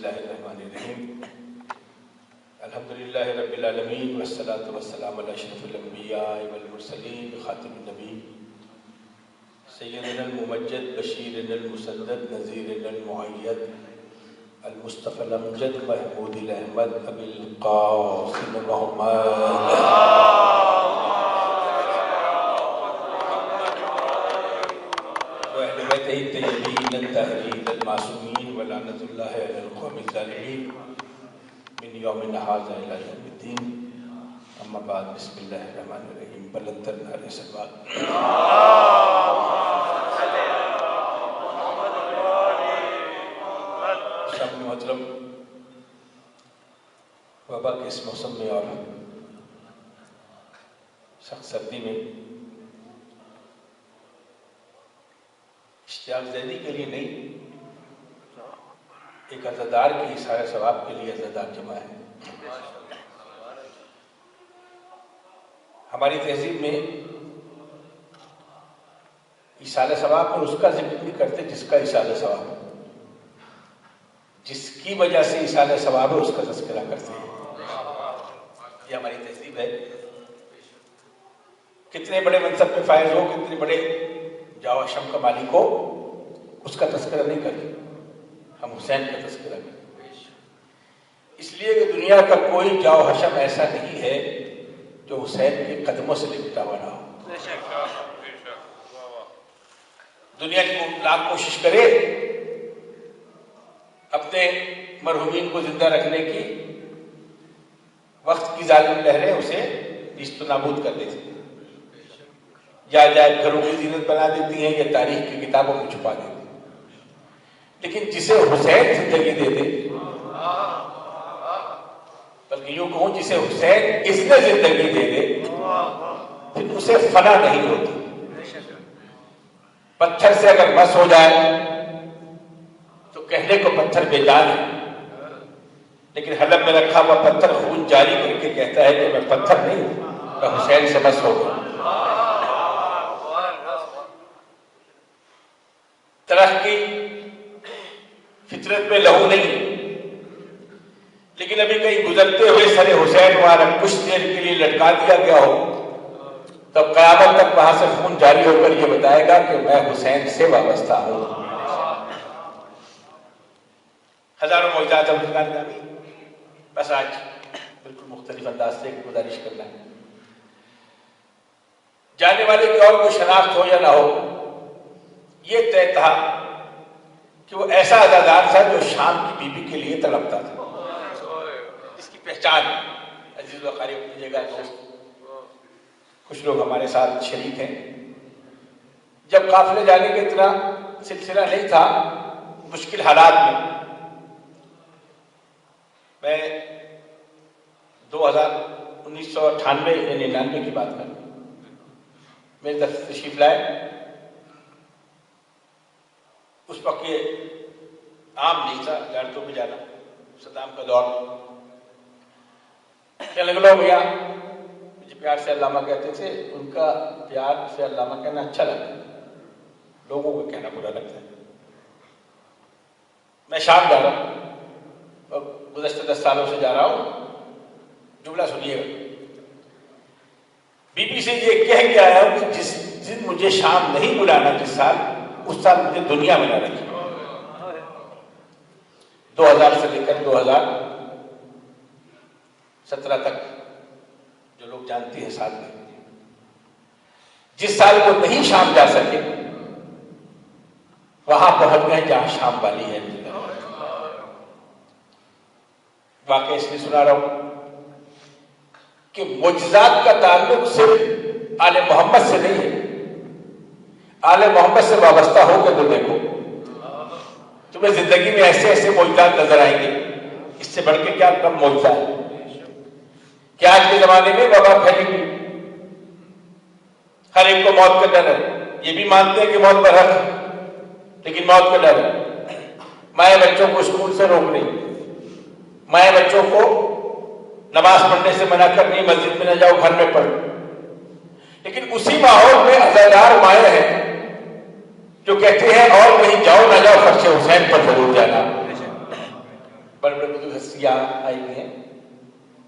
اللہ الرحمن الرحیم الحمد للہ رب العالمین والصلاة والسلام علی اشرف الانبیاء والمرسلین خاتم النبی سیدنا الممجد بشیرنا المسدد نذیرنا المؤید المصطفى الامجد محمود الاحمد ابی القاسم محمد واہل بیتہ الطیبین الطاہرین المعصومین ولعنۃ اللہ علی القوم الظالمین من یوم ھذا الی یوم الدین اما بعد بسم اللہ الرحمن الرحیم بلندر نعرہ صلوات سامنے محترم وبا کے اس موسم میں اور سخت سردی میں اشتیاق زیدی کے لیے نہیں ایک عزادار کی اثار ثواب کے لیے عزادار جمع ہے. ہماری تہذیب میں اثار ثواب میں اس کا ذکر نہیں کرتے جس کا اثار ثواب ہے، جس کی وجہ سے اثار ثواب ہے اس کا تذکرہ کرتے ہیں. یہ ہماری تہذیب ہے. کتنے بڑے منصب پہ فائز ہو، کتنے بڑے جاو شم کا مالک ہو، اس کا تذکرہ نہیں کرتے، ہم حسین کا تذکرہ کرتے. اس لیے کہ دنیا کا کوئی جاو حشم ایسا نہیں ہے جو حسین کے قدموں سے لپٹا ہوا نہ ہو. دنیا کی لاکھ کوشش کرے اپنے مرحومین کو زندہ رکھنے کی، وقت کی ظالم لہریں اسے نیست و نابود کر دیتی ہیں، یا عجائب گھروں کی زینت بنا دیتی ہیں یا تاریخ کی کتابوں میں چھپا دیتی ہیں. لیکن جسے حسین زندگی دے دے، بلکہ یوں کہوں جسے حسین اس نے زندگی دے دے، پھر اسے فنا نہیں ہوتی. پتھر سے اگر مس ہو جائے تو کہنے کو پتھر بے جان ہے، لیکن حلب میں رکھا ہوا پتھر خون جاری کر کے کہتا ہے کہ میں پتھر نہیں ہوں، میں حسین سے مس ہو گیا. ترقی فطرت میں لہو نہیں، لیکن ابھی کہیں گزرتے ہوئے سر حسین وہاں کچھ دیر کے لیے لٹکا دیا گیا ہو، تب قیامت تک وہاں سے خون جاری ہو کر یہ بتائے گا کہ میں حسین سے وابستہ ہوں. ہزاروں معجزات ہیں. بس آج بالکل مختلف انداز سے ایک گزارش کرنا ہے. جانے والے کی اور کوئی شناخت ہو یا نہ ہو، یہ طے تھا کہ وہ ایسا عزادار تھا جو شام کی بیوی کے لیے تڑپتا تھا، اس کی پہچان. عزیز و قاری اپنی جگہ دوست، کچھ لوگ ہمارے ساتھ شریک ہیں. جب قافلے جانے کے اتنا سلسلہ نہیں تھا، مشکل حالات میں 1998 یا 99 کی بات کروں، میرے دفتر تشریف لائے. اس وقت یہ عام نہیں تھا زیارتوں میں جانا، صدام کا دور. کہنے لگا ہو گیا مجھے پیار سے علامہ کہتے تھے، ان کا پیار سے علامہ کہنا اچھا لگتا ہے، لوگوں کو کہنا برا لگتا ہے. میں شام جا رہا ہوں اور گزشتہ 10 سالوں سے جا رہا ہوں. جملہ سنیے گا. بی بی سے یہ کہہ کے آیا ہوں کہ جس دن مجھے شام نہیں بلانا جس سال، اس سال مجھے دنیا میں نہ رکھی. 2000 سے لے کر 2017 تک جو لوگ جانتی ہیں ساتھ میں، جس سال کو نہیں شام جا سکے وہاں پہنچ گئے جہاں شام والی ہے. واقعہ اس لیے سنا رہا ہوں کہ معجزات کا تعلق صرف آل محمد سے نہیں ہے. آل محمد سے وابستہ ہو کے تو دیکھو، تمہیں زندگی میں ایسے ایسے معجزات نظر آئیں گے. اس سے بڑھ کے کیا کم معجزہ ہے کہ آج کے زمانے میں وبا پھیلی ہوئی، ہر ایک کو موت کا ڈر ہے. یہ بھی مانتے ہیں کہ موت پر حق ہے، لیکن موت کا ڈر ہے. مائیں بچوں کو اسکول سے روک رہی، مائیں بچوں کو نماز پڑھنے سے منع کر رہی، مسجد میں نہ جاؤ گھر میں پڑھو. لیکن اسی ماحول میں عزادار مائیں ہیں جو کہتے ہیں اور کہیں جاؤ نہ جاؤ فرش حسین پر ضرور جانا. بڑے بڑے بزرگ ہستیاں آئی ہوئی ہیں،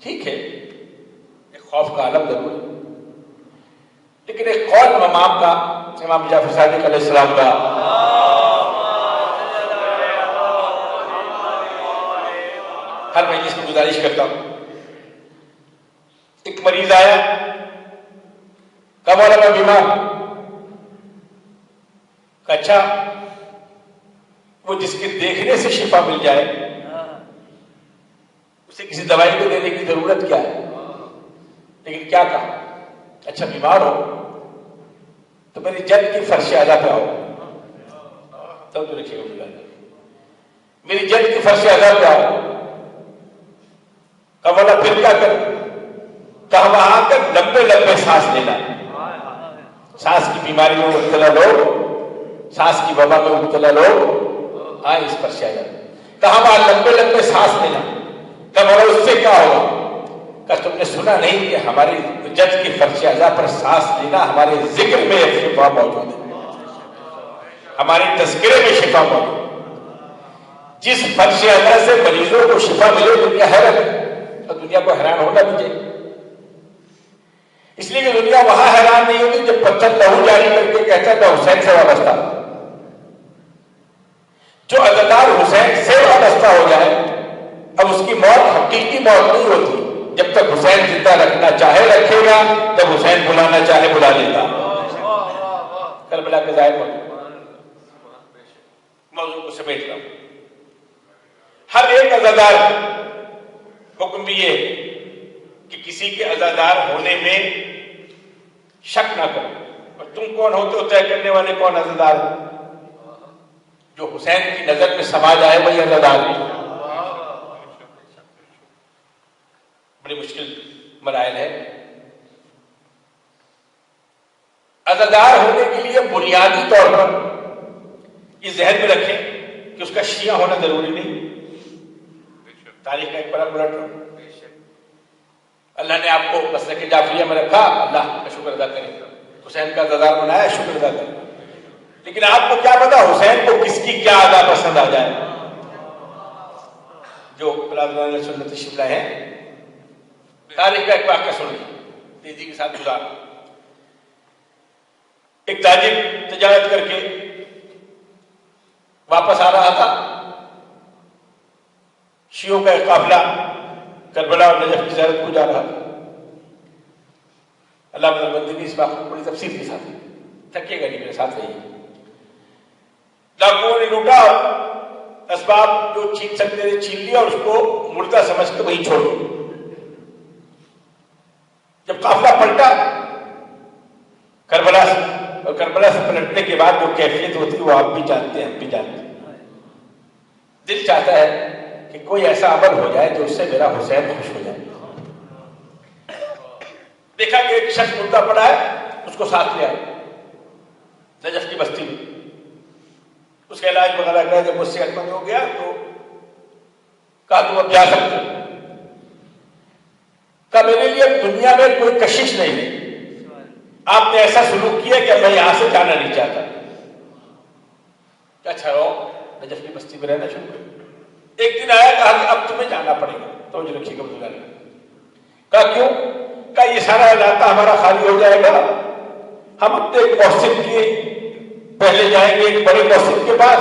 ٹھیک ہے ایک خوف کا عالم ضرور ہے، لیکن ایک قول امام کا، امام جعفر صادق علیہ السلام کا، ہر مجلس میں گزارش کرتا ہوں. ایک مریض آیا، کہا مولا میں بیمار، کہا اچھا وہ جس کے دیکھنے سے شفا مل جائے اسے کسی دوائی کو دینے کی ضرورت کیا ہے؟ لیکن کیا کہا، اچھا بیمار ہو تو میری جد کی فرش اعلیٰ پہ آؤ. تب تو رکھیے گا، میری جد کی فرش اعلیٰ پہ آؤ. کہا مولا پھر کیا کروں؟ کہا وہاں آ کر لمبے لمبے سانس لینا، سانس کی بیماری میں مبتلا لوگ، سانس کی وبا میں مبتلا لوگ آئے اس پر شاید. کہا وہاں لمبے لمبے سانس لینا. کہا مولا اس سے کیا ہوگا؟ کہا تم نے سنا نہیں کہ ہماری جد کی فرش اعلیٰ پر سانس لینا ہمارے ذکر میں شفا موجود ہے، ہمارے تذکرے میں شفا موجود ہے. جس فرش اعلیٰ سے مریضوں کو شفا ملے دنیا حیرت ہے، اور دنیا کو حیران ہونا بھی چاہیے. اس لیے کہ دنیا وہاں حیران نہیں ہوتی جب پتھر لہو جاری کر کے کہتا تھا حسین سے وابستہ. جو عزادار حسین سے وابستہ ہو جائے اب اس کی موت حقیقی موت نہیں ہوتی. جب تک حسین زندہ رکھنا چاہے رکھے گا، جب حسین بلانا چاہے بلا لیتا. کربلا کے ظاہر موضوع کو سمیٹ رہا ہوں. ہر ایک عزادار حکم بھی یہ کہ کسی کے عزادار ہونے میں شک نہ کرو. اور تم کون ہوتے ہو طے کرنے والے کون عزادار ہے؟ جو حسین کی نظر میں سما جائے وہی عزادار ہے. بڑی مشکل مراحل ہے. عزادار ہونے کے لیے بنیادی طور پر یہ ذہن میں رکھیں کہ اس کا شیعہ ہونا ضروری نہیں. تاریخ کا ایک بڑا الٹ، اللہ نے آپ کو مسلک جعفریہ میں رکھا، اللہ کا شکر ادا کریں. حسین کا عزادار بنایا، شکر ادا کریں. لیکن آپ کو کیا پتا حسین کو کس کی کیا ادا پسند آ جائے. جو برادران سنت شملہ ہیں، تاریخ کا ایک واقعہ سنیے، تیزی کے ساتھ گزار. ایک تاجر تجارت کر کے واپس آ رہا تھا. شیعوں کا ایک قافلہ کربلا اور نجف کی زیارت کو جا رہا تھا. علامہ البندی اس واقعے کو بڑی تفصیل کے ساتھ، تھکیے گا نہیں، میرے ساتھ رہیے. ڈاکوؤں نے لوٹا، اسباب جو چھین سکتے تھے چھین لیا اور اس کو مردہ سمجھ کے وہیں چھوڑ دیا. جب قافلہ پلٹا کربلا سے، اور کربلا سے پلٹنے کے بعد جو کیفیت ہوتی ہے وہ آپ بھی جانتے ہیں، ہم بھی جانتے ہیں. دل چاہتا ہے کہ کوئی ایسا عمل ہو جائے جو اس سے میرا حسین خوش ہو جائے. دیکھا کہ ایک شخص مردہ پڑا ہے، اس کو ساتھ لے آئے نجف کی بستی میں. اس کا علاج وغیرہ کیا، جب مجھ سے علم ہو گیا تو کہا تم اب جا سکتے. کہا میرے لیے دنیا میں کوئی کشش نہیں ہے، آپ نے ایسا سلوک کیا کہ میں یہاں سے جانا نہیں چاہتا. اچھا رہو نجف کی بستی میں رہنا شروع کر. ایک دن آیا، کہا کہ اب تمہیں جانا پڑے گا. توجہ رکھیے گا بزرگان. کہا کیوں؟ کہا یہ سارا علاقہ ہمارا خالی ہو جائے گا، ہم اپنے ایک محسن کے پہلے جائیں گے ایک بڑے محسن کے پاس،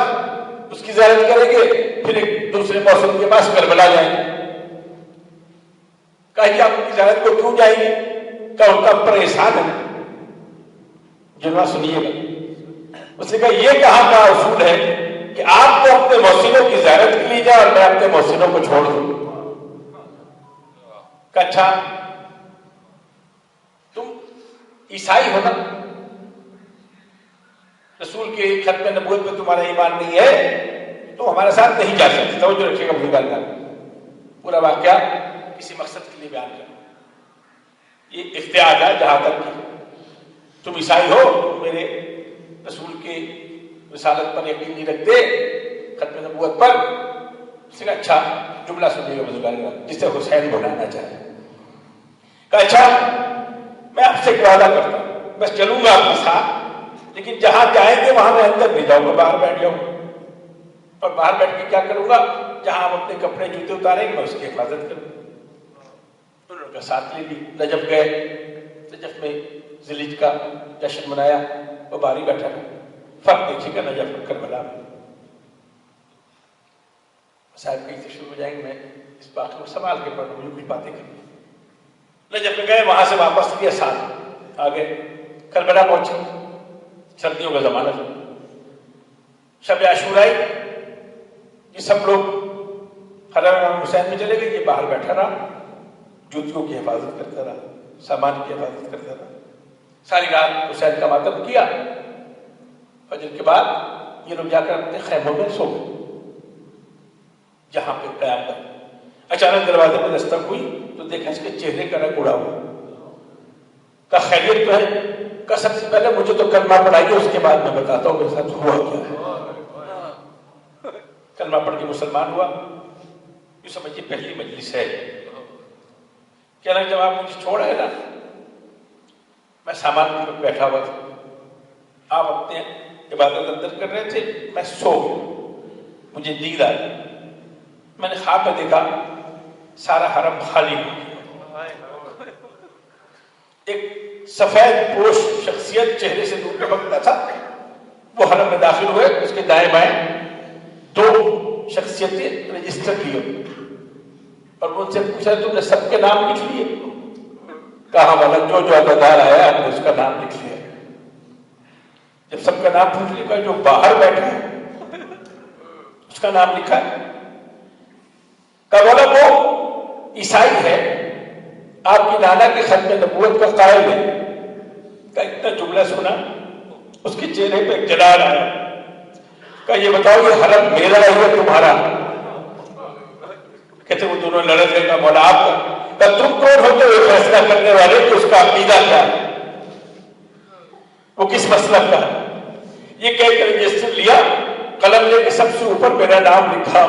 اس کی زیارت کریں گے، پھر ایک دوسرے محسن کے پاس کربلا جائیں گے. کہا کہ آپ ان کی زیارت کو کیوں جائیں گے؟ کہا ان کا پر احسان ہے. جناب سنیے گا، اس نے کہا یہ کہاں کا اصول ہے کہ آپ تو اپنے محسنوں کی زیارت کے لیے جائیں اور میں اپنے محسنوں کو چھوڑ دوں. کہ اچھا تم عیسائی ہو نا، رسول کے ختم نبوت میں تمہارا ایمان نہیں ہے تو ہمارے ساتھ نہیں جا سکتے. توجہ رکھیے گا بزرگان کا پورا واقعہ کسی مقصد کے لیے بیان کرنا. یہ اختیار ہے جہاں تک تم عیسائی ہو، تم میرے رسول کے رسالت پر یقین نہیں رکھتے، ختم نبوت پر. اس سے اچھا جملہ سنیے گا بزرگان کا جسے حسین بنانا چاہے. کہا اچھا میں آپ سے ایک وعدہ کرتا ہوں، بس چلوں گا آپ کے ساتھ، لیکن جہاں جائیں گے وہاں میں اندر نہیں جاؤں گا، باہر بیٹھ جاؤں. اور باہر بیٹھ کے کیا کروں گا؟ جہاں آپ اپنے کپڑے جوتے اتاریں گے میں اس کی حفاظت کروں. انہوں نے ساتھ لے لی. نجف گئے. نجف میں ذیلحجہ کا جشن منایا. وہ باری بیٹھا ہے. فرق دیکھیے گا نجف اور کربلا میں. صاحب کہیں سے شروع ہو جائیں گے, میں اس واقعے کو سنبھال کے پڑھوں, مجھے کچھ باتیں کرنی. نجف میں گئے, وہاں سے واپس کیا ساتھ آگے کربلا پہنچے. سردیوں کا زمانہ تھا. شب عاشوراء یہ سب لوگ حرم امام حسین میں چلے گئے. یہ باہر بیٹھا رہا, جوتیوں کی حفاظت کرتا رہا, سامان کی حفاظت کرتا رہا. ساری رات حسین کا ماتم کیا. فجر کے بعد یہ لوگ جا کر اپنے خیموں میں سو گئے جہاں پہ قیام کر. اچانک دروازے میں دستک ہوئی تو دیکھا اس کے چہرے کا رنگ اڑا ہوا. کہا خیریت تو ہے؟ کہا سب سے پہلے مجھے تو کلمہ پڑھائیے, اس کے بعد میں بتاتا ہوں میرے ساتھ ہوا کیا ہے. کلمہ پڑھ کے مسلمان ہوا. یہ سمجھیے پہلی مجلس ہے. کہہ رہا جب آپ مجھے چھوڑ آئے نا, میں سامان میں بیٹھا ہوا تھا, آپ اپنے عبادت اندر کر رہے تھے, میں سو گیا, مجھے نیند آئی. میں نے خواب میں دیکھا سارا حرم خالی ہو گیا. ایک سفید پوش شخصیت چہرے سے دور ٹپکتا تھا, وہ حرم میں داخل ہوئے. اس کے دائیں بائیں دو شخصیتیں رجسٹر کی ہوئی اور ان سے پوچھا تم نے سب کے نام لکھ لیے؟ کہا والا جو جو عددار آیا ہم نے اس کا نام لکھ لیا. جب سب کا نام پوچھ لیا, جو باہر بیٹھا ہے اس کا نام لکھا ہے. کہا والا وہ عیسائی ہے, آپ کی نانا کے ختم نبوت کا قائل ہے. کہا اتنا جملہ سنا اس کے چہرے پہ جلال آیا. کہا یہ بتاؤ یہ حرم میرا ہے یا تمہارا؟ کہتے وہ دونوں لڑ گئے. کا مولا آپ کا. کہا تم کون ہوتے ہوئے فیصلہ کرنے والے کہ اس کا عقیدہ کیا ہے, وہ کس مسلک کا ہے؟ یہ کہہ کر رجسٹر لیا, قلم لے کے سب سے اوپر میرا نام لکھا.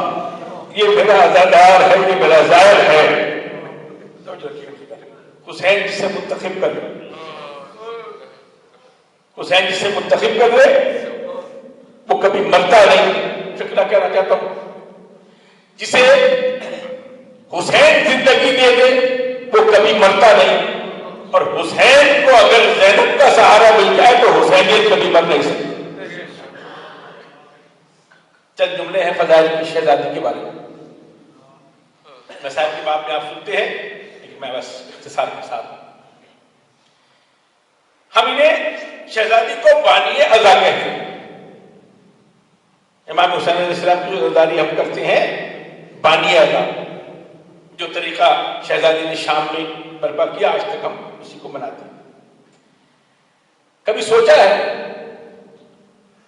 یہ میرا عزادار ہے, یہ میرا زائر ہے. حسین جسے منتخب کر لے, حسین جسے منتخب کر لے وہ کبھی مرتا نہیں. فکرہ کہنا چاہتا ہوں, جسے حسین زندگی دے دے وہ کبھی مرتا نہیں, اور حسین کو اگر زینب کا سہارا مل جائے تو حسینیت کبھی مر نہیں سکتی. چند جملے ہیں فضائل کی شہزادی کے بارے میں. مسائل کے باب میں آپ سنتے ہیں, لیکن میں بس اختصار کے ساتھ ہم انہیں شہزادی کو بانی عزا کہتے ہیں. امام حسین علیہ السلام کی جو عزاداری ہم کرتے ہیں بانی عزا, جو طریقہ شہزادی نے شام میں برپا کیا آج تک ہم اسی کو مناتے ہیں. کبھی سوچا ہے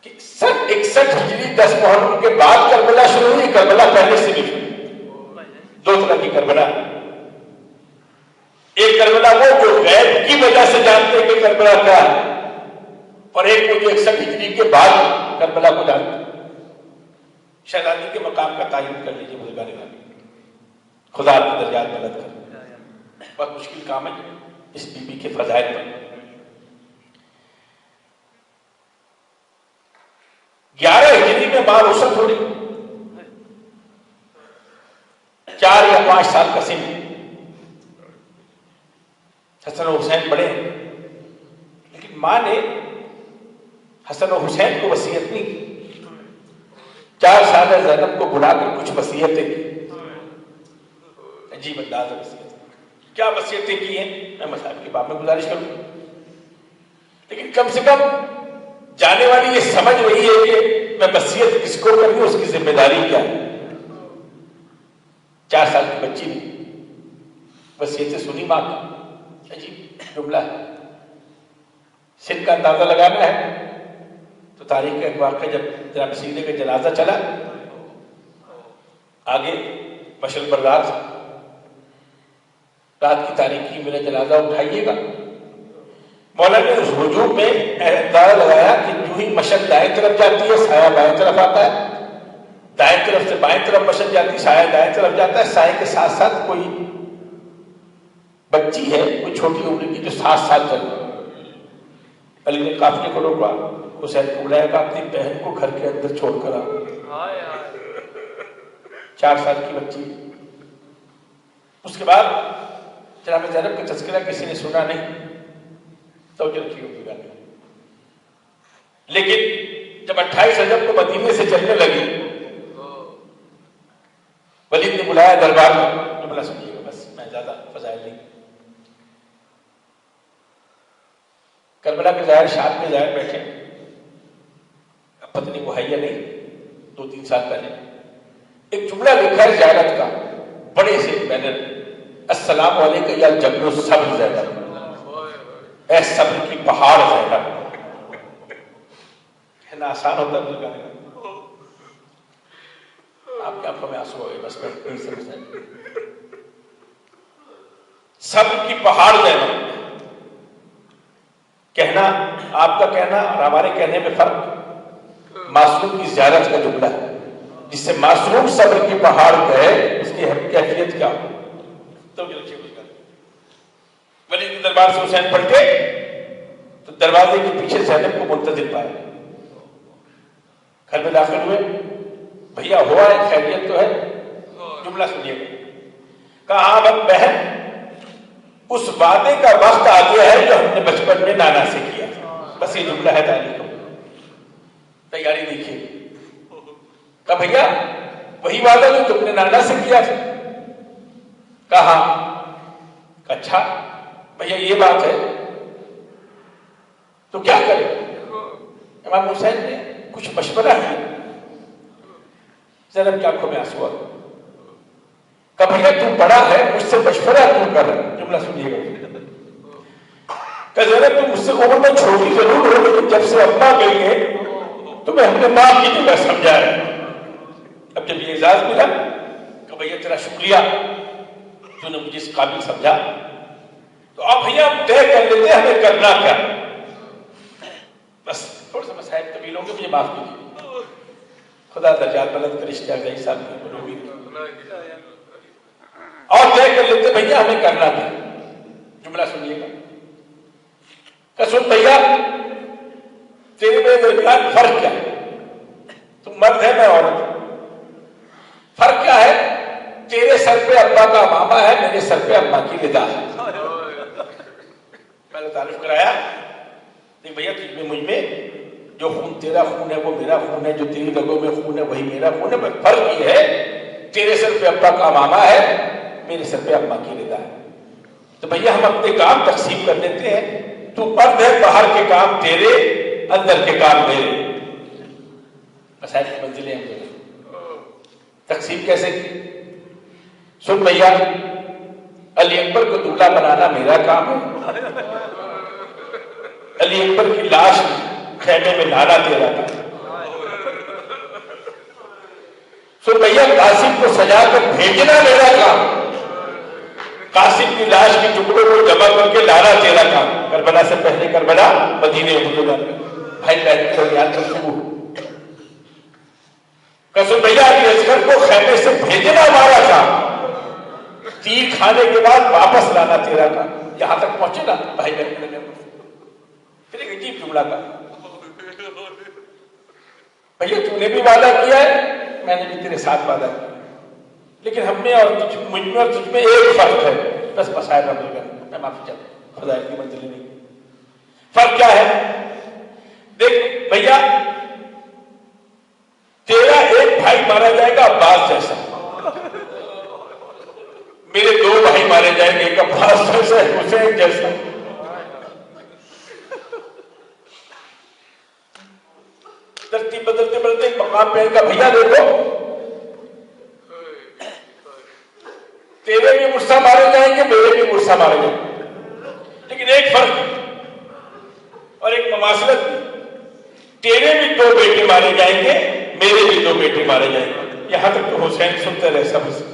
کہ 61 ہجری 10 محرم کے بعد کربلا شروع ہوئی, کربلا پہلے سے بھی شروع؟ دو طرح کی کربلا. ایک کربلا وہ جو غیب کی وجہ سے جانتے ہیں کہ کربلا کیا ہے, اور ایک وہ جو 61 ہجری کے بعد کربلا کو جانتے ہیں. شہزادی کے مقام کا تعین کر لیجیے بزرگان والی, خدا آپ کے درجات بلند کر. بہت مشکل کام ہے اس بی بی کے فضائل پر. 11 ہجری میں ماں رخصت ہو رہی, 4 یا 5 سال کا سن. حسن و حسین بڑے ہیں, لیکن ماں نے حسن و حسین کو وصیت نہیں کی. 4 سال زینب کو بلا کر کچھ وصیتیں کی. عجیب انداز ہے وصیت. کیا وصیتیں کی ہیں میں مسائل کے باب میں گزارش کروں, لیکن کم سے کم جانے والی یہ سمجھ رہی ہے کہ میں وصیت کس کو کروں, اس کی ذمہ داری کیا ہے. 4 سال کی بچی نے وصیتیں سنی ماں کی. عجیب جملہ ہے. سن کا اندازہ لگانا ہے تو تاریخ کا ایک واقعہ, جب جناب سیدے کا جنازہ چلا آگے مشرق بردار سے, رات کی تاریخی میرا جنازہ اٹھائیے گا. مولانا نے اس ہجوم میں اندازہ لگایا کہ جو ہی مشق دائیں طرف جاتی ہے سایہ بائیں طرف آتا ہے, دائیں طرف سے بائیں طرف مشق جاتی, سایہ دائیں طرف جاتا ہے. سائے کے ساتھ ساتھ کوئی بچی ہے, کوئی چھوٹی عمر کی جو 7 سال چل رہی. علی نے قافلے کو روکا, حسین کو بلایا کہ اپنی بہن کو گھر کے اندر چھوڑ کر آؤ. 4 سال کی بچی. اس کے بعد جناب زینب کا تذکرہ کسی نے سنا نہیں، توجہ رکھیے اردو گانے. لیکن جب 28 رجب کو مدینے سے چلنے لگی، ولید نے بلایا دربار میں. جملہ سنیے گا، بس میں زیادہ فضائل نہیں. کربلا کے ظاہر شام کے ظاہر بیٹھے، اب پتنی مہیا نہیں، 2-3 سال پہلے ایک جملہ لکھا ہے زیارت کا، بڑے سے بینر، السلام علیکم یا جبل الصبر زینب، اے صبر کی پہاڑ زینب. کہنا آسان ہوتا ہے گانے کا، آپ کی آنکھوں میں آنسو ہوئے، بس نہیں سمجھتے. صبر کی پہاڑ زینب کہنا، آپ کا کہنا اور ہمارے کہنے میں فرق. معصوم کی زیارت کا جملہ ہے، جس سے معصوم صبر کی پہاڑ کہے، اس کی کیفیت کیا ہو. تو ولید کے دربار سے حسین پلٹے تو دروازے کے پیچھے زینب کو منتظر پائے. گھر میں داخل ہوئے، بھیا ہوا ہے، خیریت تو ہے؟ جملہ سنیے گا. کہا ہاں بہن، اس وعدے کا وقت آ گیا ہے جو ہم نے بچپن میں نانا سے کیا. بس یہ جملہ ہے تعلیم کو. تیاری دیکھیے. کہا بھیا وہی وعدہ جو تم نے نانا سے کیا تھا؟ کہا اچھا بھیا یہ بات ہے تو کیا کرے؟ امام حسین نے کچھ مشورہ کیا. زینب کی آنکھوں میں آنسو آ گئے. کہا بھیا تم بڑا ہے، مجھ سے مشورہ کیوں کر رہا ہے؟ جملہ سنیے گا. کہ زینب تم مجھ سے عمر میں چھوٹی ضرور ہو، لیکن جب سے ابا گئی ہے تمہیں ہم نے ماں کی جگہ سمجھا ہے. اب جب یہ اعزاز ملا کہ بھیا تیرا شکریہ، تو نے مجھے اس قابل سمجھا، تو اب بھیا ہم طے کر لیتے ہیں ہمیں کرنا کیا. بس تھوڑا سا مسائل طویل ہوں گے، مجھے معاف کیجیے. خدا درجات بلند کر اشتیاق گئی صاحب کی بلوگی اور طے کر لیتے بھیا ہمیں کرنا کیا. جملہ سنیے گا. کہ سن بھیا تیرے میرے درمیان فرق کیا ہے؟ تم مرد ہے میں عورت ہوں. فرق کیا ہے؟ تیرے سر پہ ابا کا ماما ہے، میرے سر پہ اماں کی ندا ہے. میں نے تعارف کرایا. دیکھ بھیا تجھ میں مجھ میں جو خون تیرا خون ہے وہ میرا خون ہے، جو تیری رگوں میں خون ہے وہی میرا خون ہے. بس فرق یہ ہے تیرے سر پہ ابا کا ماما ہے، میرے سر پہ اماں کی ندا ہے. تو بھیا ہم اپنے کام تقسیم کر لیتے ہیں. تو مرد ہے، باہر کے کام تیرے، اندر کے کام میرے. مسائل کی منزلیں ہم تقسیم کیسے کی؟ سن بھیا علی اکبر کو دولہا بنانا میرا کام ہے، علی اکبر کی لاش خیمے میں لانا تیرا کام. سن بھیا قاسم کو سجا کر بھیجنا میرا کام، قاسم کی لاش کے ٹکڑوں کو جمع کر کے لانا تیرا کام. کربلا سے پہلے کربلا، مدینے میں بھائی بہن کے درمیان گفتگو. قسم بھیا علی اصغر کو خیمے سے بھیجنا ہمارا کام، تیر کھانے کے بعد واپس لانا تیرا کام. یہاں تک پہنچے نا بھائی بہن نے پھر ایک عجیب جملہ کا. بھیا تو نے بھی وعدہ کیا ہے، میں نے بھی تیرے ساتھ وعدہ کیا، لیکن ہم میں اور مجھ میں اور تجھ میں ایک فرق ہے. بس مسائل مل گیا، میں معافی چاہتا ہوں، خدا کی منزل نہیں. فرق کیا ہے؟ دیکھ بھیا تیرا ایک بھائی مارا جائے گا عباس جیسا، میرے 2 بھائی مارے جائیں گے، ایک عباس جیسا ایک حسین جیسا. ترتیب بدلتے بدلتے ایک مقام پہ کا بھیا دیکھو تیرے بھی مرسا مارے جائیں گے، میرے بھی مرسا مارے جائیں گے، لیکن ایک فرق اور ایک مماثلت بھی. تیرے بھی 2 بیٹے مارے جائیں گے، میرے بھی 2 بیٹے مارے جائیں گے. یہاں تک تو حسین سنتے رہے سب سے.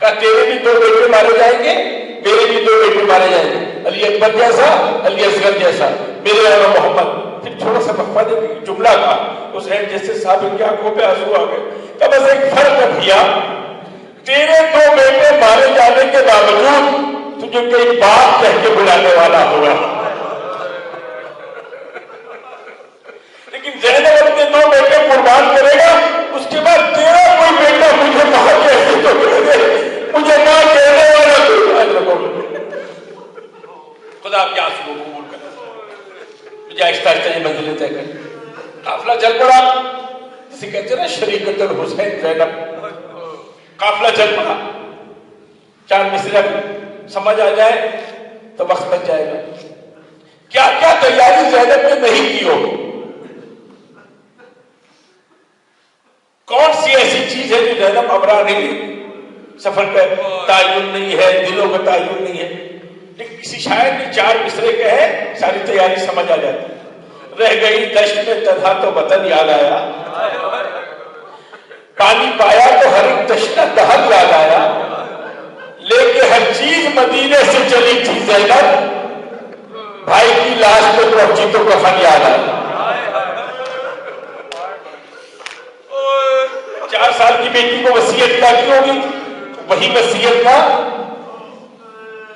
کہا تیرے بھی 2 بیٹے مارے جائیں گے، میرے بھی 2 بیٹے مارے جائیں گے. علی اکبر جیسا، علی اصغر جیسا، میرے آقا محمد. پھر تھوڑا سا وقفہ دے جملہ کا. حسین جیسے صاحب کی آنکھوں پہ آنسو آ گئے. کہ بس ایک فرق ہے بھیا، تیرے 2 بیٹے مارے جانے کے باوجود تجھے کئی باپ کہہ کے بلانے والا ہوگا، لیکن زینب اپنے 2 بیٹے قربان کرے گا اس کے بعد تیرا کوئی بیٹا مجھے ماں کہتے تو کہہ دے، مجھے ماں کہنے والا کوئی خدا آپ کے آنسو کو قبول کرے. مجھے آہستہ آہستہ یہ منزلیں طے کر. قافلہ چل پڑا، جسے کہتے ہیں نا شریکت الحسین زینب. قافلہ چل پڑا، چار مصرع سمجھ آ جائے تو وقت بچ جائے گا. کیا کیا تیاری زینب نے نہیں کی ہو، کون سی ایسی چیز ہے جو زینب ابرا نہیں ہے. سفر کا تعین نہیں ہے، دلوں کا تعین نہیں ہے، لیکن کسی شاعر نے چار مصرے کہے ساری تیاری سمجھ آ جاتی. رہ گئی دشت میں تنہا تو وطن یاد آیا، پانی پایا تو ہر ایک تشنہ دہر یاد آیا، لے کے ہر چیز مدینے سے چلی تھی زینب، بھائی کی لاش پہ پہنچی تو کفن یاد آیا. 4 سال کی بیٹی کو وصیت کیا کی ہوگی؟ وہی وصیت تھا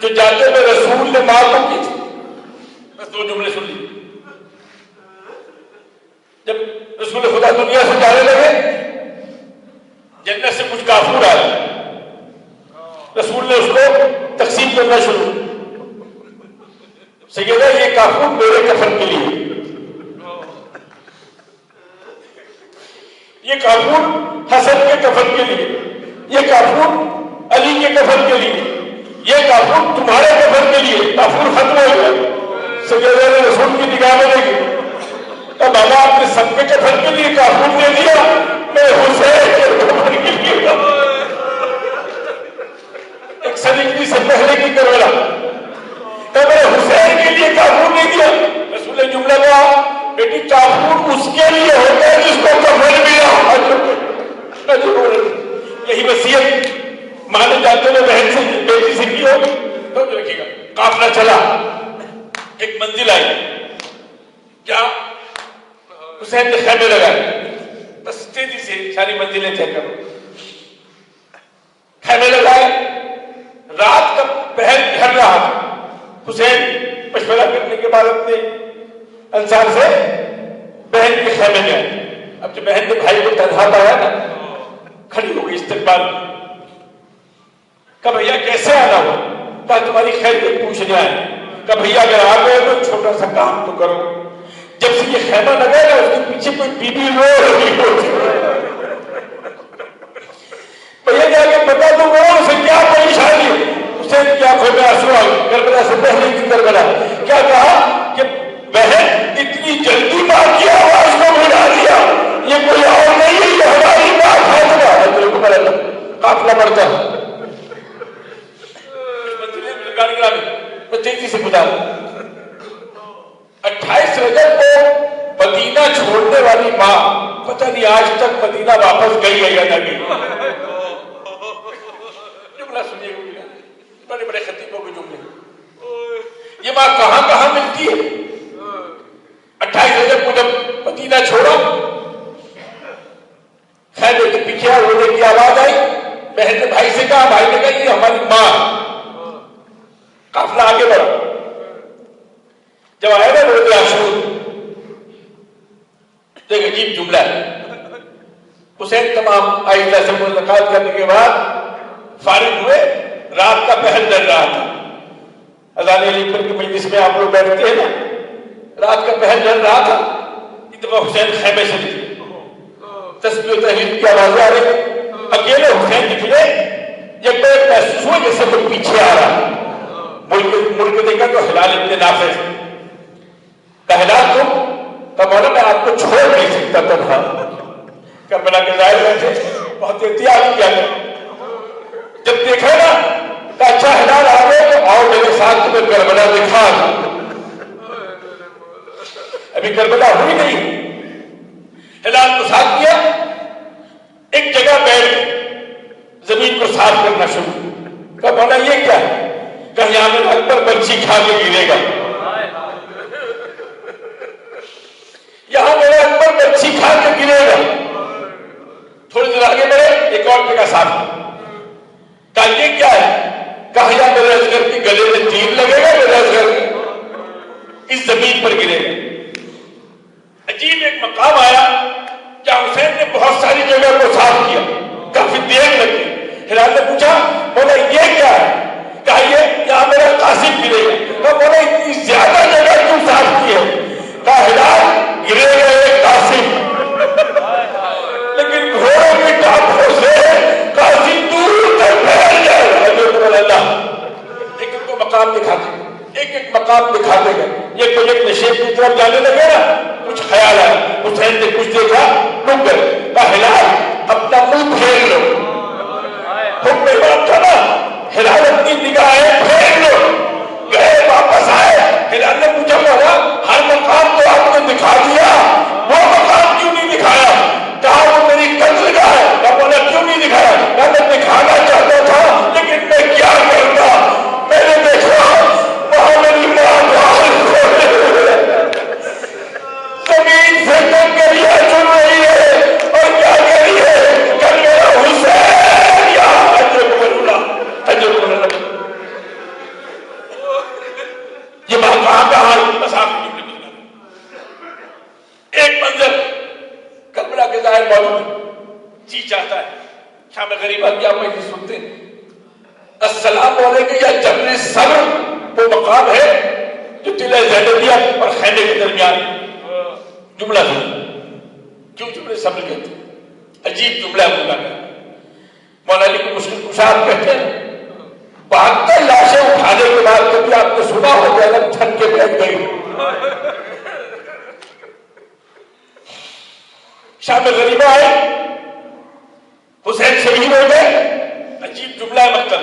جو جاتے میں رسول نے ماں کو کی تھی. بس 2 جملے سن لی. جب رسول خدا دنیا سے جانے لگے، جنت سے کچھ کافور آئے، رسول نے اس کو تقسیم کرنا شروع. سیدہ یہ کافور میرے کفن کے لیے، یہ کافور حسن کے کفن کے لیے، یہ کافور علی کے کفن کے لیے، یہ کافور تمہارے کفن کے لیے. کافور ختم ہو گیا. سیدہ نے رسول کی نگاہ میں دیکھی، تو بابا آپ نے سب کے کفن کے لیے کافور دے دیا، میں حسین کے کفن کے لیے. ایک صدیقی سے پہلے کی کربلا، تو میں حسین کے لیے کافور نہیں دیا. رسول نے جملہ کہا، بیٹی کافور اس کے لیے ہوتا ہے جس کو کفن ملا. یہی وصیت مانے جاتے ہوئے بہن سے بیٹی سے کی ہوگی. تو دیکھیے گا قافلہ چلا، ایک منزل آئی، کیا حسین نے خیمے لگائے. بس تیزی سے ساری منزلیں طے کرو. خیمے لگائے، رات کا پہر گھر رہا تھا. حسین مشورہ کرنے کے بعد اپنے انصار سے بہن کے خیمے میں آئے. اب جو بہن نے بھائی کو تنہا پایا نا، کھڑی ہو گئی استقبال. کہا بھیا کیسے آنا ہوا؟ کہا تمہاری خیر پوچھنے آئے. کہا بھیا اگر آ گئے تو چھوٹا سا کام تو کرو. جب سے یہ خیمہ لگا نا، اس کے پیچھے کوئی بی بی رو رہی ہوتی. بھیا جا کے بتا دوں گا اسے کیا پریشانی ہے. اسے کیا کھوٹا آنسو آ گئے. کربلا سے پہلے کی کربلا. کیا کہا کہ بہن اتنی جلدی ماں کی آواز کو بڑھا دیا، یہ کوئی اور نہیں ہے، یہ ہماری ماں فاطمہ. قافلہ بڑھتا ہے، تیزی سے گزارا. 28 رجب کو مدینہ چھوڑنے والی ماں پتہ نہیں آج تک مدینہ واپس گئی ہے یا نہ گئی. جملہ سنیے گا، بڑے بڑے خطیبوں کے جملے. یہ ماں کہاں کہاں ملتی ہے. 28 رجب کو جب مدینہ چھوڑا، خیمے کے پیچھے رونے کی آواز آئی. بہن نے بھائی سے کہا، بھائی نے کہا یہ ہماری ماں. قافلہ آگے بڑھا. جب آئے نا روز عاشور، ایک عجیب جملہ ہے. حسین تمام آئندہ سے ملاقات کرنے کے بعد فارغ ہوئے. رات کا پہر ڈر رہا تھا. اذان علی پر کی مجلس میں آپ لوگ بیٹھتے ہیں نا، رات کا پہر ڈر رہا تھا. اتنا حسین خیمے سے نکلے، تسبیح و تحلیل کی آوازیں آ رہی. اکیلے حسین نکلے. جب میں محسوس ہوا جیسے کوئی پیچھے آ رہا. ملک دیکھا تو ہلال ابن نافع کا ہلال تم تو مولا میں آپ کو چھوڑ نہیں سکتا تھا. کربلا کے ظاہر بیٹھے بہت احتیاط کیا. جب دیکھا نا کہ اچھا ہلال آ گئے تو آؤ میرے ساتھ تمہیں کربلا دکھا. ابھی کربلا ہوئی نہیں. ہلال کو ساتھ کیا، ایک جگہ بیٹھ زمین کو صاف کرنا شروع. کہ مولا یہ کیا ہے؟ کہ یہاں میں اکبر بچی کھا کے گرے گا. یہاں میرا اکبر بچی کھا کے گرے گا. تھوڑی دیر آگے بڑھے، ایک اور جگہ صاف کہا یہ کیا ہے؟ کہا یا میرے اصغر کے گلے میں تیر لگے گا، میرا اصغر اس زمین پر گرے گا. عجیب ایک مقام آیا جہاں حسین نے بہت ساری جگہ پوچھا بولا یہ کیا ہے؟ کہا یہ یہاں میرا قاسم گرے گا. کہا بولا اتنی زیادہ جگہ کیوں صاف کی ہے؟ کہا ہلال گرے گا ایک قاسم لیکن گھوڑوں کی ٹانگوں سے قاسم دور تک پھیل جائے گا. ایک ایک کو مقام دکھاتے ایک ایک مقام دکھاتے گئے. یہ کوئی ایک نشیب کی طرف جانے لگے نا کچھ خیال آیا. حسین نے کچھ دیکھا رک گئے. کہا ہلال اپنا منہ پھیر لو. حکم بات تھا نا ہلال اپنی نگاہیں پھیر لو. گئے واپس آئے. ہلال نے پوچھا بولا ہر مقام تو آپ نے دکھا دیا وہ مقام کیوں نہیں دکھایا؟ کہا وہ میری قتل کا ہے. کہا بولا کیوں نہیں دکھایا؟ کہا میں دکھانا چاہتا تھا لیکن میں کیا کرتا. میں نے دیکھا وہاں میری ماں زمین سے کنکریاں چن رہی ہے اور کیا کہہ رہی ہے کہ میرا حسین یا حجر اللہ. یہ بات کہاں ایک منظر کربلا کے ظاہر موجود جی چاہتا ہے شام غریبہ کیا مجھے سنتے ہیں السلام علیکم یا جبل صبر وہ مقام ہے جو ٹلہ زیدیہ اور خیمے کے درمیان. جملہ کیوں جملے صبر کہتے ہیں؟ عجیب جملہ بولا گیا. مولانا علی کو مشکل کشاد کہتے ہیں 72 لاشیں اٹھانے کے بعد کبھی آپ نے سنا ہو کہ الگ تھک کے بیٹھ گئی. شام غریبہ آئے حسین شہید ہو گئے. عجیب جملہ ہے مقتل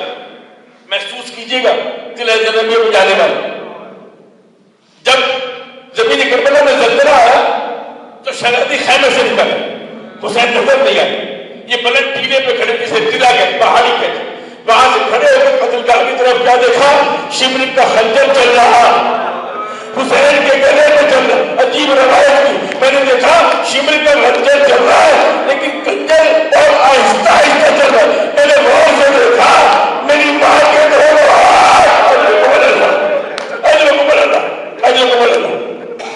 محسوس کیجئے گا دل زنبی میں جانے والے. جب زمین کربلا میں زلزلہ آیا تو شہزادی خیمے سے نکل حسین نظر نہیں آئے. یہ بلند ٹیلے پہ کھڑے جسے ٹیلا کہتے پہاڑی کہتے وہاں سے کھڑے ہو کر قتل گاہ کی طرف کیا دیکھا شمر کا خنجر چل رہا حسین کے گلے میں چل رہا. عجیب روایت کی میں نے دیکھا شمر کا خنجر چل رہا ہے لیکن خنجر اور آہستہ آہستہ چل رہا ہے. میں نے غور سے دیکھا میری ماں کے دونوں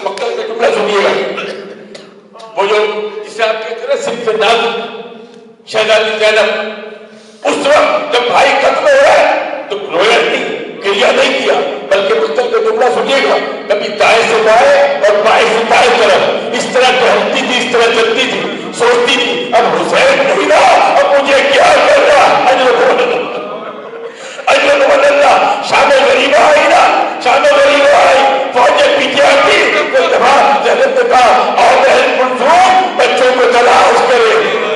مقتل کا جملہ سنیے گا. وہ جو جسے آپ کہتے ہیں صرف نازک شہزادی زینب اس وقت جب بھائی قتل ہو رہا ہے تو رویا نہیں گریا نہیں کیا بلکہ مقتل کا جملہ سنیے گا کبھی دائیں سے بائیں اور بائیں سے دائیں طرف اس طرح ٹہلتی تھی اس طرح چلتی تھی سوچتی تھی اب حسین نہیں رہا اب مجھے کیا کر رہا. اجر اللہ شام غریبہ آئی نا شام غریبہ آئی فوجیں پیچھے آتی تو دفعہ جنت کا اور بہن منظور بچوں کو تلاش کرے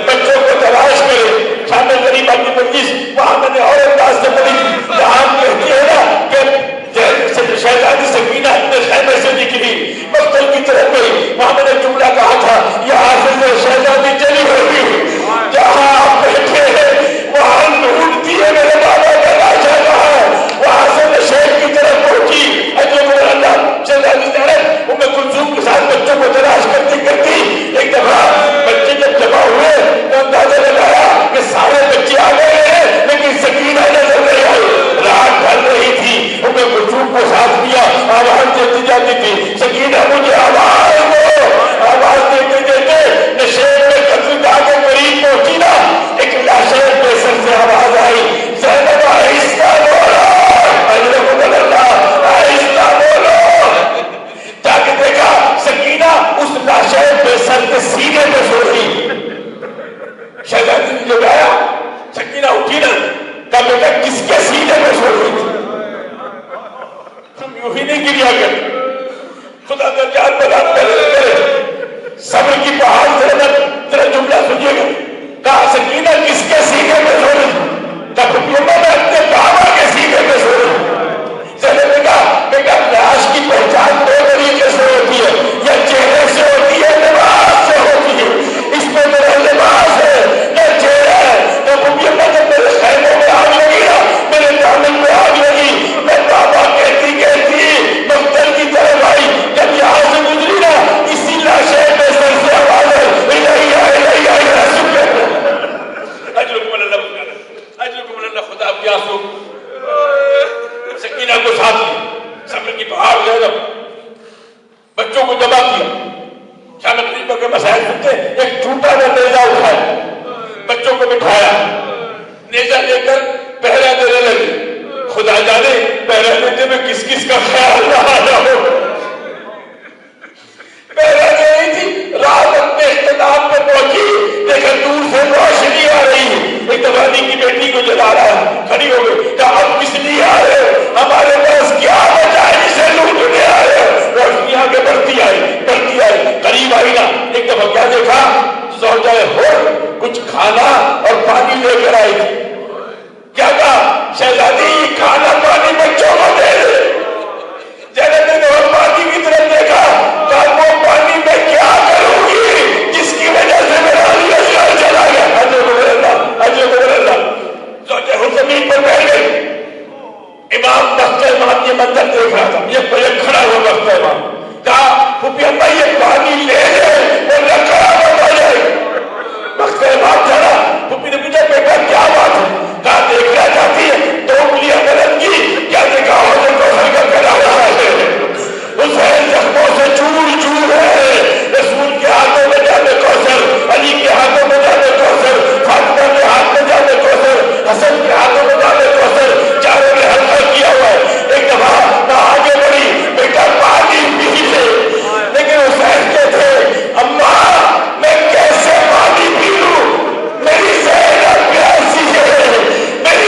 بچوں کو تلاش کرے. شام غریبہ کی مجلس وہاں میں نے اور انداز سے پڑھی جہاں کہتی ہے نا کہ شہزادی سکینہ اپنے خیمے سے نکلی مقتل کی طرف گئی. وہاں میں نے جملہ کہا تھا یہاں سے شہزادی چلی ہوگی جہاں آپ بیٹھے ہیں وہاں ڈھونڈتی ہے میرے بابا کا لاشا کہاں ہے. وہاں سے میں شیخ کی طرف پہنچی اجر اللہ شہزادی زینب ام کلثوم کے ساتھ بچوں کو تلاش کرتی کرتی ایک دفعہ بچے جب جمع ہوئے تو اندازہ لگایا کہ سارے بچے آ گئے ہیں لیکن سکینہ نظر نہیں آئی. رات ڈھل رہی تھی ام کلثوم کو ساتھ دیا آواز دیتی جاتی تھی سکینہ مجھے آواز دو. آواز دیتے دیتے نشیب میں قتل گاہ کے قریب پہنچی نا ایک لاشے بے سر سے آواز آئی زینب آہستہ بولو آہستہ بولو. جا کے دیکھا سکینہ اس لاشے بے سر کے سینے پہ سو رہی. شہزادی نے جب آیا سکینہ اٹھی نا کہا بیٹا کس کے سینے پہ سو رہی تھی تم یوں ہی نہیں گریا کر خدا کا جان بلند کرے صبر کی پہاڑ سے ذرا جملہ سنیے گا. کہا سکینہ کس کے سینے پہ سو رہی تب میں اپنے بابا کے سینے پہ سو رہی. زینب نے کہا بیٹا لاش کی پہچان دو طریقے سے ہوتی ہے یا چہرے سے ہوتی ہے لباس سے ہوتی ہے. اس میں میرا لباس ہے نہ چہرہ ہے نہ جب میرے خیموں میں آگ لگی نا میرے دامن میں آگ لگی میں بابا کہتی کہتی مقتل کی طرف آئی جب یہاں سے گزری نا اسی لاشے میں سر سے آواز ہے خدا آپ کی آنسو سکینہ کو ساتھ لیا صبر کی بہار زینب بچوں کو جمع کیا. شام غریبہ کے مسائل سنتے ایک چھوٹا سا نیزہ اٹھایا بچوں کو بٹھایا نیزہ لے کر پہرا دینے لگی. خدا جانے پہرا دیتے میں کس کس کا خیال رہا ہو. پہرا دے رہی تھی، رات اپنے اختتام پہ پہنچی، دیکھا دور سے روشنی آ رہی ہے. ایک دفعہ کی بیٹی کو جلا رہا ہے، کھڑی ہو گئی، کہا اب کس لیے آ رہے ہو؟ ہمارے پاس کیا بچا ہے جسے لوٹنے آ رہے ہو؟ روشنی آگے بڑھتی آئی، قریب آئی نا. ایک دفعہ کیا دیکھا؟ زوجہ ہو کچھ کھانا اور پانی لے کر آئی تھی. کیا کہا؟ شہزادی یہ کھانا پانی بچوں کو دے دے. زینب نے پانی کی طرف دیکھا، کہا وہ پانی میں کیا کروں گی جس کی وجہ سے میرا لشکر چلا گیا. زوجہ ہو زمین پر بیٹھ گئی. امام بخت امام یہ منظر دیکھ رہا تھا، یہ کھڑا ہوا بخت امام. کہا پھوپھی اما یہ پانی لے لے ورنہ کھڑا ہو جائے. بخت امام چڑھا. پھوپھی نے پوچھا بیٹا کیا بات ہے؟ کہا دیکھنا چاہتی ہے 2 انگلیاں قلم کی؟ کیا دیکھا ہو جو کوثر کا کرا رہا ہے؟ حسین زخموں سے چور چور ہے. رسول کے ہاتھوں میں جانے کوثر، علی کے ہاتھوں میں جانے کوثر، فاطمہ کے ہاتھ میں جانے کوثر، حسن کے ہاتھوں میں جانے کوثر. چاروں نے حلقہ کیا ہوا ہے. ایک دفعہ نہ آگے بڑھی، بیٹا پانی پی لے. لیکن حسین کے تھے اماں میں کیسے پانی پی لوں؟ میری زینب پیاسی ہے، میری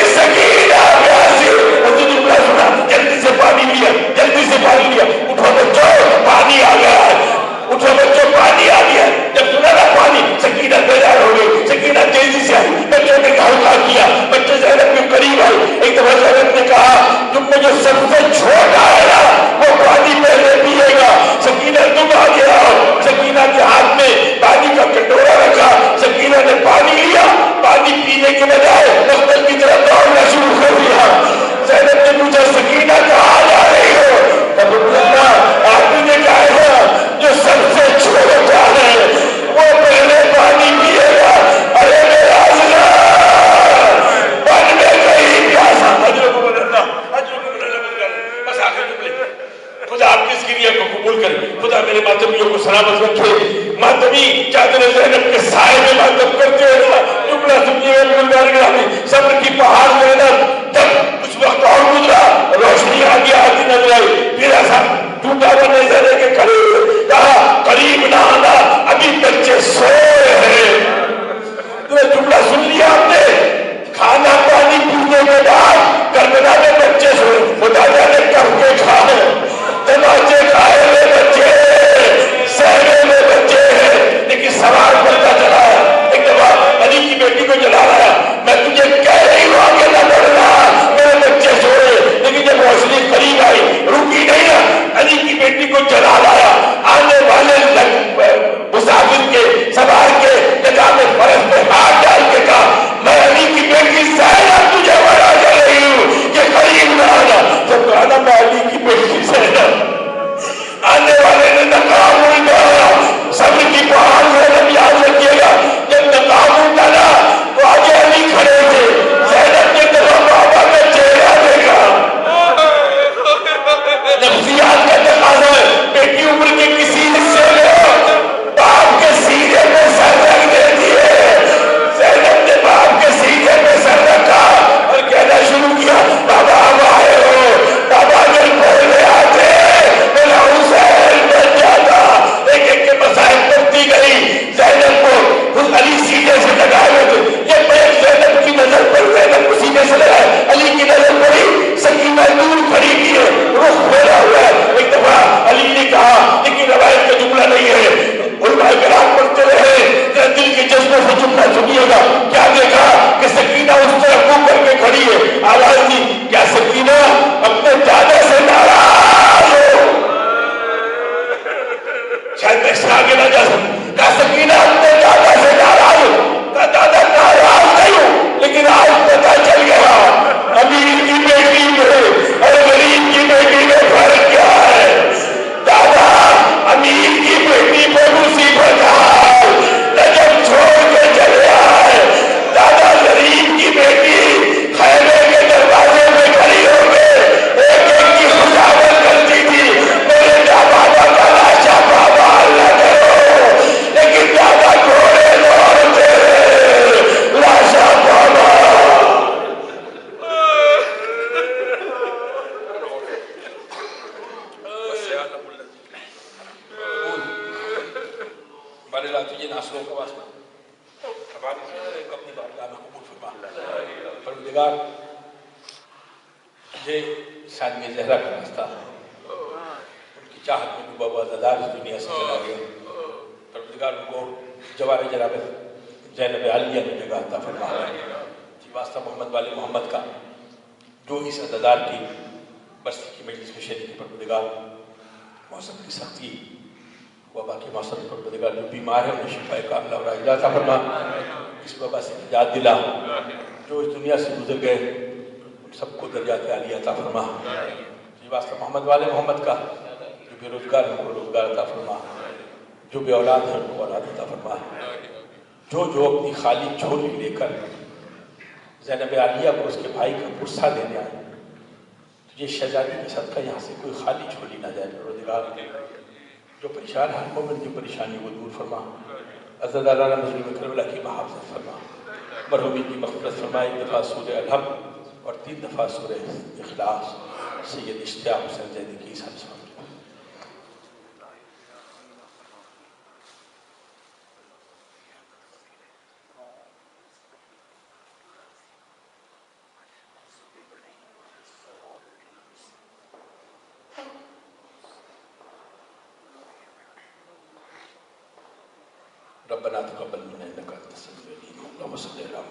پروردگار یہ ثانیہ زہرا کا راستہ، ان کی چاہت میں بھی بابا زدار اس دنیا سے چلا گیا، پروردگار کو جوار جناب زینب عالیہ میں جگہ عطا فرما، جی واسطہ محمد والے محمد کا جو اس عزادار کی برسی کی مجلس میں شریک پروردگار، موسم کی سختی وبا کے موسم پروردگار جو بیمار ہے انہیں شفا کاملہ اور عاجلہ عطا فرما، اس وبا سے نجات دلا، جو اس دنیا سے گزر گئے ان سب کو درجات عالیہ عطا فرما، جی واسطہ محمد والے محمد کا جو بے روزگار ہیں ان کو روزگار عطا فرما، جو بے اولاد ہیں ان کو اولاد عطا فرما، جو اپنی خالی جھولی لے کر زینب عالیہ کو اس کے بھائی کا پرسہ دینے آئے، تو یہ شہزادی کے صدقہ یہاں سے کوئی خالی جھولی نہ جائے پروردگار، جو پریشان ہر مومن کی پریشانی کو دور فرما، عزادارانہ مظلوم کربلا کی محافظت فرما، مرحومین کی مغفرت فرما، ایک دفعہ سورہ الحمد اور 3 دفعہ سورہ اخلاص سید اشتیاق حسین زیدی کی سب سے ربنا تقبل منا انك انت السميع العليم اللهم صل على محمد